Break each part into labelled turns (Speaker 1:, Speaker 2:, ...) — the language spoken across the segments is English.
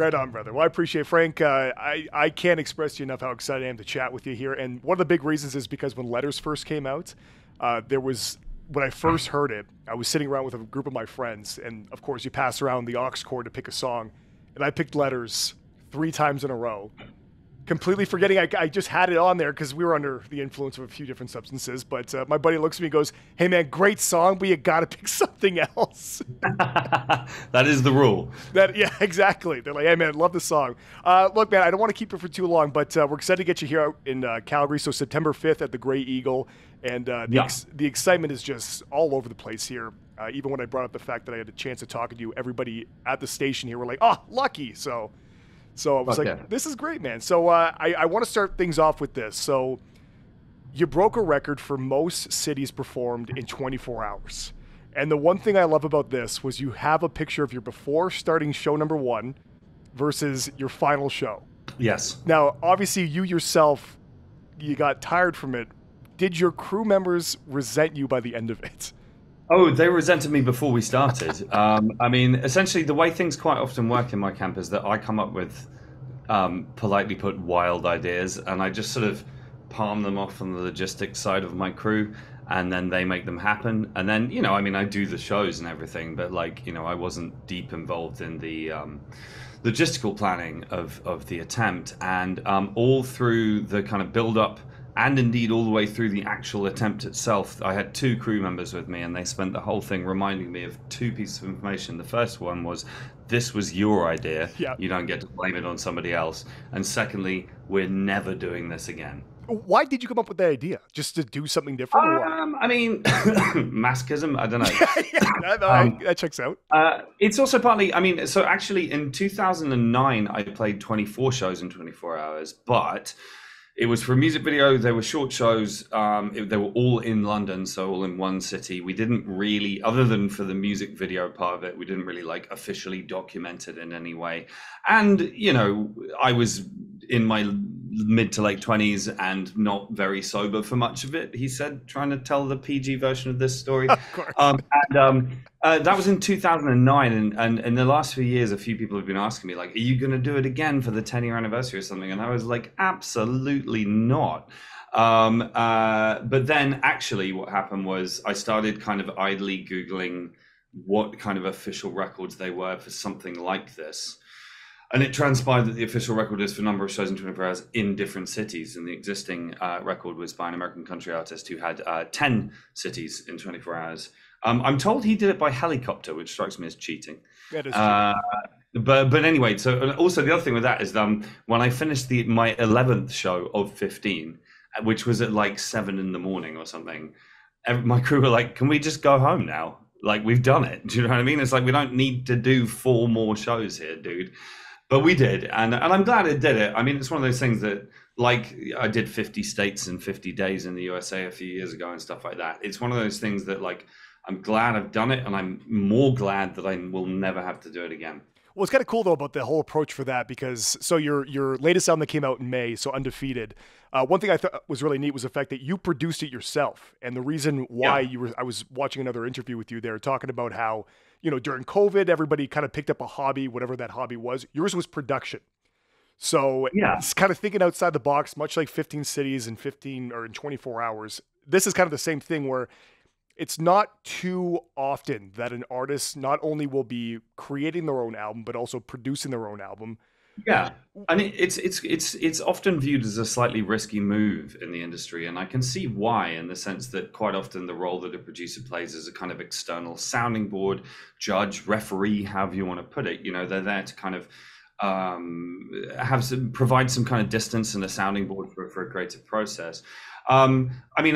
Speaker 1: Right on, brother. Well, I appreciate it. Frank. I can't express to you enough how excited I am to chat with you here. And one of the big reasons is because when Letters first came out, there was when I first heard it, I was sitting around with a group of my friends, and of course, you pass around the aux cord to pick a song, and I picked Letters 3 times in a row, completely forgetting I just had it on there because we were under the influence of a few different substances. But my buddy looks at me and goes, "Hey man, great song, but you got to pick something else."
Speaker 2: That is the rule.
Speaker 1: Yeah, exactly. They're like, "Hey man, love the song." Look, man, I don't want to keep it for too long, but we're excited to get you here out in Calgary. So September 5th at the Grey Eagle, and the excitement is just all over the place here. Even when I brought up the fact that I had a chance to talk to you, everybody at the station here were like, "Oh, lucky!" So I was like, this is great, man. So I want to start things off with this. So you broke a record for most cities performed in 24 hours. And the one thing I love about this was you have a picture of your before starting show number 1 versus your final show.
Speaker 2: Yes.
Speaker 1: Now, obviously, you yourself, you got tired from it. Did your crew members resent you by the end of it?
Speaker 2: Oh, they resented me before we started. I mean, essentially, the way things quite often work in my camp is that I come up with, politely put, wild ideas, and I just sort of palm them off on the logistics side of my crew, and then they make them happen. And then, I mean, I do the shows and everything, but I wasn't deep involved in the logistical planning of the attempt. And all through the kind of build-up, and indeed all the way through the actual attempt itself, I had 2 crew members with me, and they spent the whole thing reminding me of 2 pieces of information. The first one was, this was your idea.
Speaker 1: Yeah.
Speaker 2: You don't get to blame it on somebody else. And secondly, we're never doing this again.
Speaker 1: Why did you come up with that idea? Just to do something different?
Speaker 2: I mean, masochism, I don't know.
Speaker 1: That checks out.
Speaker 2: It's also partly, so actually in 2009, I played 24 shows in 24 hours, but it was for a music video. They were short shows. They were all in London, so all in one city. We didn't really, other than for the music video part of it, we didn't really officially document it in any way. And, I was in my mid to late 20s and not very sober for much of it, he said, trying to tell the PG version of this story.
Speaker 1: Of course.
Speaker 2: That was in 2009, and in the last few years, a few people have been asking me, like, are you going to do it again for the 10-year anniversary or something? And I was like, absolutely not. But then actually what happened was I started kind of idly Googling what kind of official records they were for something like this. And it transpired that the official record is for number of shows in 24 hours in different cities. And the existing record was by an American country artist who had 10 cities in 24 hours. I'm told he did it by helicopter, which strikes me as cheating.
Speaker 1: That is true.
Speaker 2: But anyway, so also the other thing with that is when I finished my 11th show of 15, which was at like 7 in the morning or something, my crew were like, can we just go home now? Like, we've done it. Do you know what I mean? It's like, we don't need to do 4 more shows here, dude. But we did, and I'm glad it did it. I mean, it's one of those things that, like, I did 50 states in 50 days in the USA a few years ago and stuff like that. It's one of those things that, like, I'm glad I've done it, and I'm more glad that I will never have to do it again.
Speaker 1: Well, it's kind of cool, though, about the whole approach for that, because so your latest album that came out in May, so Undefeated, one thing I thought was really neat was the fact that you produced it yourself. And the reason why I was watching another interview with you there talking about how, during COVID, everybody kind of picked up a hobby, whatever that hobby was. Yours was production. So it's kind of thinking outside the box, much like 15 cities in 24 hours. This is kind of the same thing where it's not too often that an artist not only will be creating their own album, but also producing their own album.
Speaker 2: Yeah, and it's often viewed as a slightly risky move in the industry, and I can see why, in the sense that quite often the role that a producer plays is a kind of external sounding board, judge, referee, however you want to put it. They're there to kind of provide some kind of distance and a sounding board for a creative process. I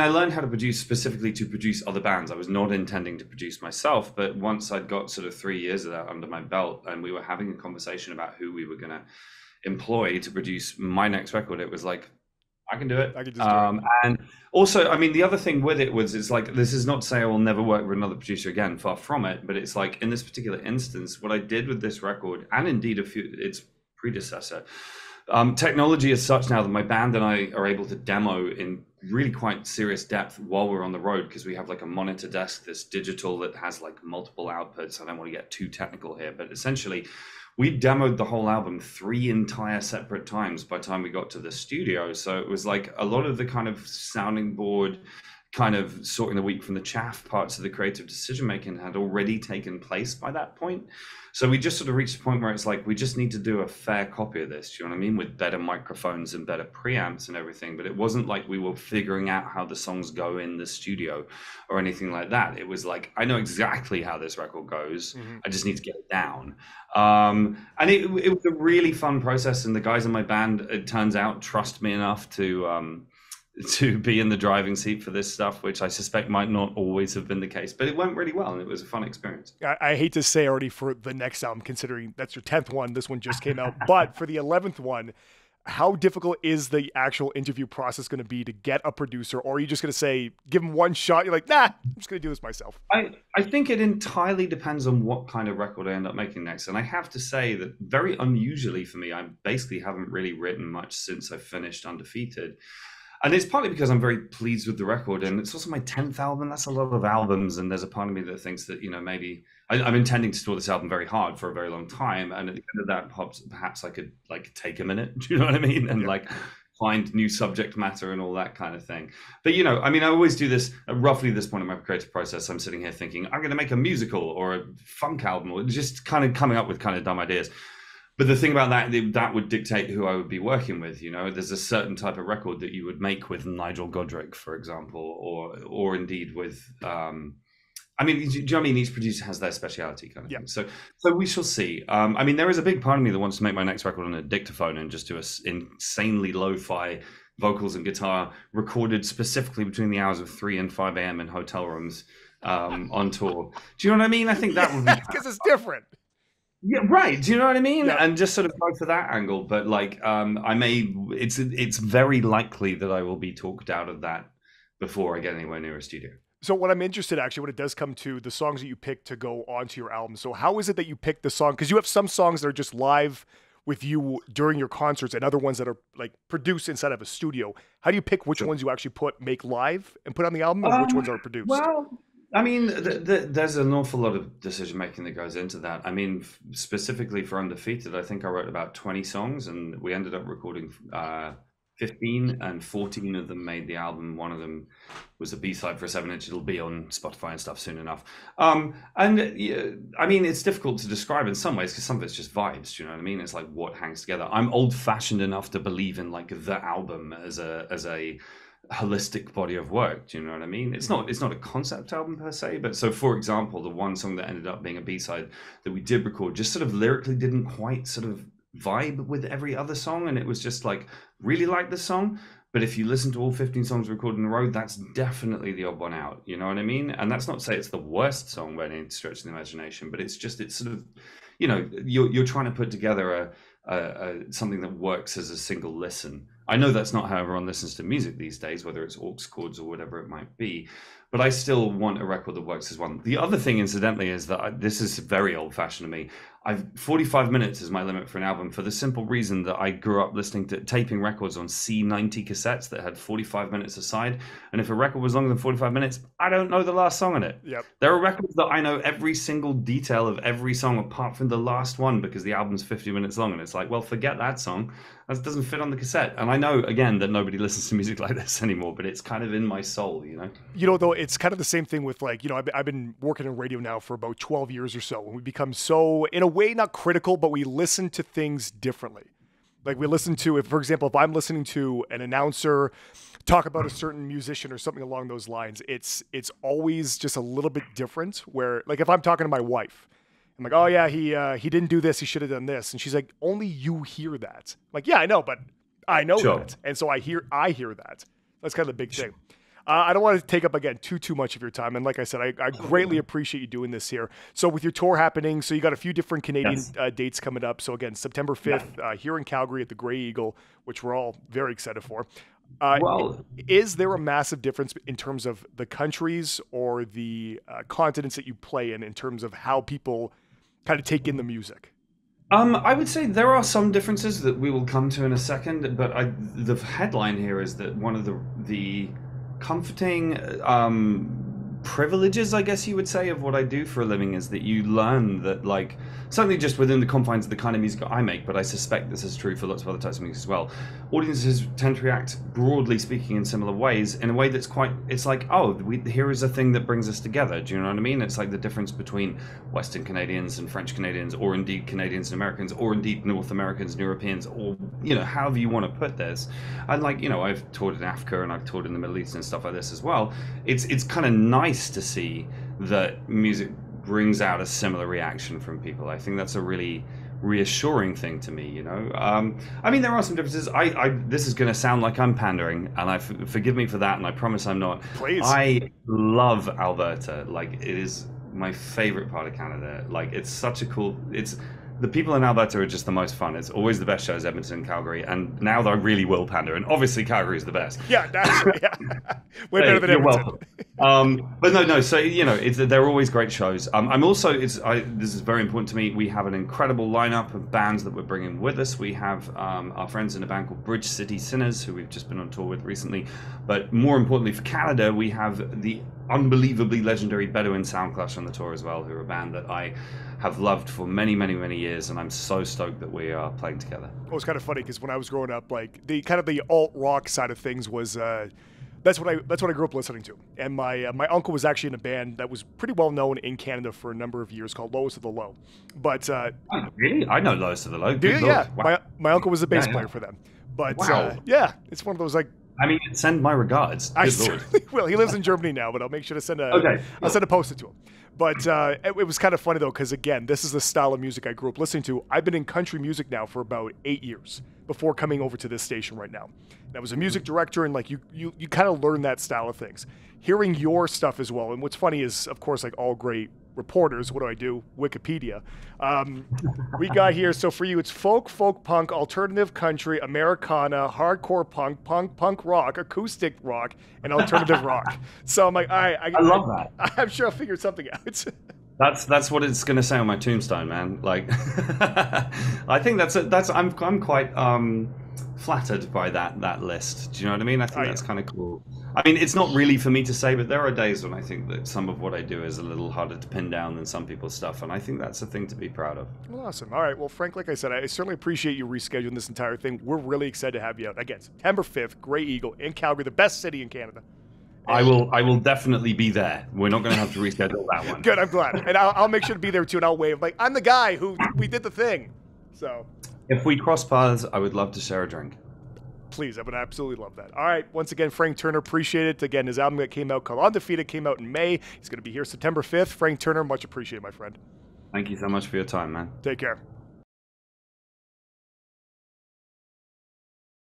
Speaker 2: learned how to produce specifically to produce other bands. I was not intending to produce myself, but once I'd got sort of 3 years of that under my belt and we were having a conversation about who we were going to employ to produce my next record, it was like, I can do it.
Speaker 1: I can just do it.
Speaker 2: And also, the other thing with it was, it's like, this is not to say I will never work with another producer again, far from it, but it's like, in this particular instance, what I did with this record, and indeed its predecessor, technology is such now that my band and I are able to demo in really quite serious depth while we're on the road, because we have like a monitor desk that's digital that has like multiple outputs. I don't want to get too technical here, but essentially we demoed the whole album 3 entire separate times by the time we got to the studio. So it was like a lot of the kind of sounding board, kind of sorting the wheat from the chaff parts of the creative decision making had already taken place by that point. So we just sort of reached a point where it's like, we just need to do a fair copy of this, do you know what I mean? With better microphones and better preamps and everything. But it wasn't like we were figuring out how the songs go in the studio or anything like that. It was like, I know exactly how this record goes. I just need to get it down. And it was a really fun process. And the guys in my band, it turns out, trust me enough to be in the driving seat for this stuff, which I suspect might not always have been the case, but it went really well and it was a fun experience.
Speaker 1: I hate to say already for the next album, considering that's your 10th one, this one just came out, but for the 11th one, how difficult is the actual interview process going to be to get a producer, or are you just going to say, give him one shot, you're like, nah, I'm just going to do this myself?
Speaker 2: I think it entirely depends on what kind of record I end up making next. And I have to say that very unusually for me, I basically haven't really written much since I finished Undefeated. And it's partly because I'm very pleased with the record, and it's also my 10th album. That's a lot of albums, and there's a part of me that thinks that, you know, maybe I'm intending to tour this album very hard for a very long time, and at the end of that, perhaps I could like take a minute, do you know what I mean, and like find new subject matter and all that kind of thing. But, you know, I mean, I always do this at roughly this point in my creative process. I'm sitting here thinking, I'm going to make a musical or a funk album, or just kind of coming up with kind of dumb ideas. But the thing about that would dictate who I would be working with. You know, there's a certain type of record that you would make with Nigel Godrich, for example, or indeed with, I mean, do you know what I mean? Each producer has their speciality kind of thing. So we shall see. I mean, there is a big part of me that wants to make my next record on a dictaphone and just do a insanely lo-fi vocals and guitar recorded specifically between the hours of 3 and 5 a.m. in hotel rooms on tour. Do you know what I mean? I think that would be
Speaker 1: because it's different.
Speaker 2: Yeah, right. Do you know what I mean? Yeah. And just sort of go for that angle. But like, it's very likely that I will be talked out of that before I get anywhere near a studio.
Speaker 1: So what I'm interested, actually, when it does come to the songs that you pick to go onto your album. So how is it that you pick the song? Because you have some songs that are just live with you during your concerts and other ones that are like produced inside of a studio. How do you pick which ones you actually make live and put on the album, and which ones are produced?
Speaker 2: Well, I mean, there's an awful lot of decision making that goes into that. I mean, specifically for Undefeated, I think I wrote about 20 songs, and we ended up recording 15, and 14 of them made the album. One of them was a B-side for a 7-inch. It'll be on Spotify and stuff soon enough. And I mean, it's difficult to describe in some ways because some of it's just vibes. Do you know what I mean? It's like what hangs together. I'm old-fashioned enough to believe in like the album as a holistic body of work. Do you know what I mean? It's not a concept album per se, but so for example, the one song that ended up being a B-side that we did record just sort of lyrically didn't quite sort of vibe with every other song, and it was just like, really like the song, but if you listen to all 15 songs recorded in a row, that's definitely the odd one out. You know what I mean? And that's not to say it's the worst song by any stretch of the imagination, but it's sort of, you know, you're trying to put together something that works as a single listen. I know that's not how everyone listens to music these days, whether it's aux chords or whatever it might be, but I still want a record that works as one. The other thing, incidentally, is that this is very old-fashioned to me. 45 minutes is my limit for an album, for the simple reason that I grew up taping records on C90 cassettes that had 45 minutes aside. And if a record was longer than 45 minutes, I don't know the last song on it.
Speaker 1: Yep.
Speaker 2: There are records that I know every single detail of every song apart from the last one because the album's 50 minutes long. And it's like, well, forget that song. That doesn't fit on the cassette. And I know, again, that nobody listens to music like this anymore, but it's kind of in my soul, you know?
Speaker 1: You know, though, it's kind of the same thing with, like, you know, I've been working in radio now for about 12 years or so, and we become so, in a way, not critical, but we listen to things differently. Like, we listen to, for example, if I'm listening to an announcer talk about a certain musician or something along those lines, it's always just a little bit different, where, like, if I'm talking to my wife, I'm like, oh yeah, he didn't do this, he should have done this. And she's like, only you hear that. I'm like, yeah, I know, but I know that. And so I hear that. That's kind of the big thing. I don't want to take up, again, too much of your time. And like I said, I greatly appreciate you doing this here. So with your tour happening, so you got a few different Canadian dates coming up. So again, September 5th here in Calgary at the Grey Eagle, which we're all very excited for. Is there a massive difference in terms of the countries or the continents that you play in terms of how people kind of take in the music?
Speaker 2: I would say there are some differences that we will come to in a second, but the headline here is that one of the comforting privileges, I guess you would say, of what I do for a living is that you learn that, like, certainly just within the confines of the kind of music I make, but I suspect this is true for lots of other types of music as well, audiences tend to react, broadly speaking, in similar ways, in a way that's quite, it's like, oh, here is a thing that brings us together. Do you know what I mean? It's like the difference between Western Canadians and French Canadians, or indeed Canadians and Americans, or indeed North Americans and Europeans, or, you know, however you want to put this. And, like, you know, I've toured in Africa and I've toured in the Middle East and stuff like this as well. It's kind of nice to see that music brings out a similar reaction from people. I think that's a really reassuring thing to me, you know. I mean, there are some differences. This is going to sound like I'm pandering, and forgive me for that, and I promise I'm not.
Speaker 1: Please.
Speaker 2: I love Alberta. Like, it is my favorite part of Canada. Like, it's such a cool. The people in Alberta are just the most fun. It's always the best shows, Edmonton, Calgary, and now I really will pander. And obviously, Calgary is the best.
Speaker 1: Yeah, that's way better than Edmonton.
Speaker 2: But no. So, you know, they're always great shows. I'm also. This is very important to me. We have an incredible lineup of bands that we're bringing with us. We have our friends in a band called Bridge City Sinners, who we've just been on tour with recently. But more importantly for Canada, we have the unbelievably legendary Bedouin Soundclash on the tour as well, who are a band that I have loved for many, many, many years, and I'm so stoked that we are playing together.
Speaker 1: It was kind of funny because when I was growing up, like the alt rock side of things was that's what I grew up listening to. And my uncle was actually in a band that was pretty well known in Canada for a number of years called Lowest of the Low. But
Speaker 2: really, I know Lowest of the Low.
Speaker 1: Yeah, wow. My uncle was a bass player for them. But
Speaker 2: wow.
Speaker 1: Yeah, it's one of those like.
Speaker 2: I mean, send my regards.
Speaker 1: I certainly will. He lives in Germany now, but I'll make sure to send I'll send a post-it to him. But it was kind of funny, though, because, again, this is the style of music I grew up listening to. I've been in country music now for about 8 years before coming over to this station right now. And I was a music director, and, like, you kind of learn that style of things. Hearing your stuff as well, and what's funny is, of course, like all great reporters, what do? Wikipedia. We got here, so for you, it's folk punk, alternative country, Americana, hardcore punk rock, acoustic rock, and alternative rock. So I'm like, all right,
Speaker 2: I love that.
Speaker 1: I'm sure I'll figure something out.
Speaker 2: That's what it's going to say on my tombstone, man. Like, I think I'm quite flattered by that list. Do you know what I mean? I think that's kind of cool. I mean, it's not really for me to say, but there are days when I think that some of what I do is a little harder to pin down than some people's stuff, and I think that's a thing to be proud of. Well,
Speaker 1: awesome. All right. Well, Frank, like I said, I certainly appreciate you rescheduling this entire thing. We're really excited to have you out. Again, September 5th, Grey Eagle in Calgary, the best city in Canada.
Speaker 2: I will definitely be there. We're not going to have to reschedule that one.
Speaker 1: Good, I'm glad. And I'll make sure to be there, too, and I'll wave. Like, I'm the guy who we did the thing. So,
Speaker 2: if we cross paths, I would love to share a drink.
Speaker 1: Please, I would absolutely love that. All right, once again, Frank Turner, appreciate it. Again, his album that came out called Undefeated came out in May. He's going to be here September 5th. Frank Turner, much appreciated, my friend.
Speaker 2: Thank you so much for your time, man.
Speaker 1: Take care.